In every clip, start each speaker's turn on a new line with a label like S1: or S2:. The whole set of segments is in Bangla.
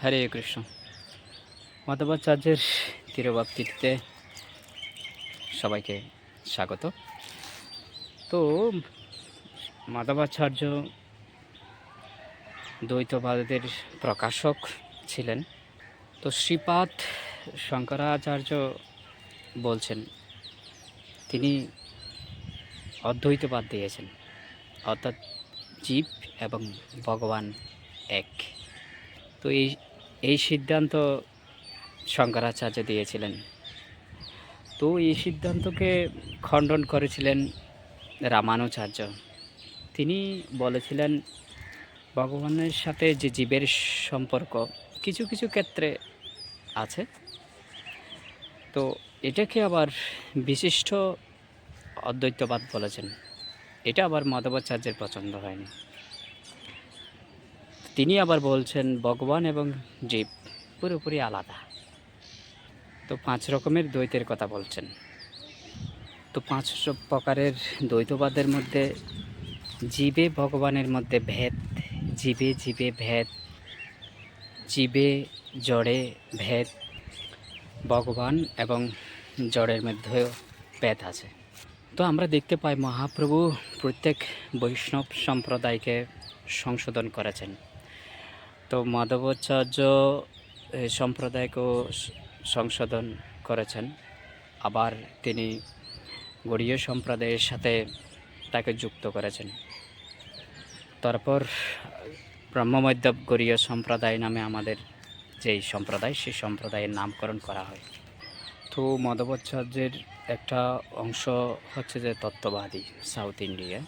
S1: হরে কৃষ্ণ। মাধবাচার্যের তিরোভাব সবাইকে স্বাগত। তো মাধবাচার্য দ্বৈতবাদের প্রকাশক ছিলেন। তো শ্রীপাদ শঙ্করাচার্য বলছেন তিনি অদ্বৈতবাদ দিয়েছেন, অর্থাৎ জীব এবং ভগবান এক। তো এই সিদ্ধান্ত শঙ্করাচার্য দিয়েছিলেন। তো এই সিদ্ধান্তকে খণ্ডন করেছিলেন রামানুচার্য। তিনি বলেছিলেন ভগবানের সাথে যে জীবের সম্পর্ক কিছু কিছু ক্ষেত্রে আছে, তো এটাকে আবার বিশিষ্ট অদ্বৈতবাদ বলেছেন। এটা আবার মাধবাচার্যের পছন্দ হয়নি। তিনি আবার বলছেন ভগবান এবং জীব পুরোপুরি আলাদা। তো 5 রকমের দ্বৈতের কথা বলছেন। তো 5 প্রকারের দ্বৈতবাদের মধ্যে জীবে ভগবানের মধ্যে ভেদ, জীবে জীবে ভেদ, জীবে জড়ে ভেদ, ভগবান এবং জড়ের মধ্যেও ভেদ আছে। তো আমরা দেখতে পাই মহাপ্রভু প্রত্যেক বৈষ্ণব সম্প্রদায়কে সংশোধন করেছেন। তো মাধবাচার্য সম্প্রদায়কেও সংশোধন করেছেন। আবার তিনি গৌড়ীয় সম্প্রদায়ের সাথে তাকে যুক্ত করেছেন। তারপর ব্রহ্মমৈদ্যব গৌড়ীয় সম্প্রদায় নামে আমাদের যেই সম্প্রদায়, সেই সম্প্রদায়ের নামকরণ করা হয়। তো মাধবাচার্যের একটা অংশ হচ্ছে যে তত্ত্ববাদী, সাউথ ইন্ডিয়া।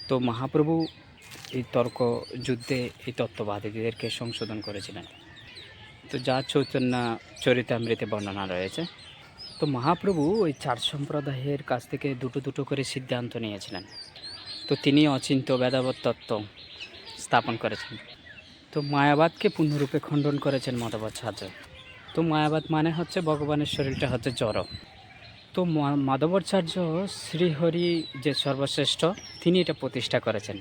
S1: তো মহাপ্রভু এই তর্ক যুদ্ধে এই তত্ত্ববাদীদেরকে সংশোধন করেছিলেন। তো যা চৈতন্য চরিতামৃতে বর্ণনা রয়েছে। তো মহাপ্রভু ওই 4 সম্প্রদায়ের কাছ থেকে দুটো দুটো করে সিদ্ধান্ত নিয়েছিলেন। তো তিনি অচিন্ত বেদাবত তত্ত্ব স্থাপন করেছেন। তো মায়াবাদকে পূর্ণরূপে খণ্ডন করেছেন মাধবাচার্য। তো মায়াবাদ মানে হচ্ছে ভগবানের শরীরটা হচ্ছে জড়। তো মাধবাচার্য শ্রীহরি যে সর্বশ্রেষ্ঠ, তিনি এটা প্রতিষ্ঠা করেছেন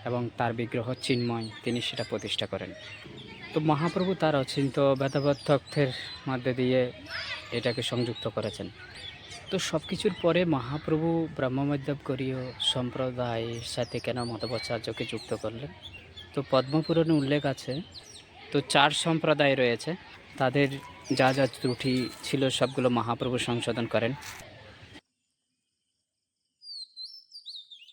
S1: এবং তার বিগ্রহ চিন্ময়, তিনি সেটা প্রতিষ্ঠা করেন। তো মহাপ্রভু তার অচিন্ত বেদাবত তত্ত্বের মধ্যে দিয়ে এটাকে সংযুক্ত করেছেন। তো সব কিছুর পরে মহাপ্রভু ব্রহ্মমৈদ্যব গৌড়ীয় সম্প্রদায়ের সাথে কেন মাধবাচার্যকে যুক্ত করলেন? তো পদ্মপুরাণে উল্লেখ আছে। তো 4 সম্প্রদায় রয়েছে, তাদের যা যা ত্রুটি ছিল সবগুলো মহাপ্রভু সংশোধন করেন।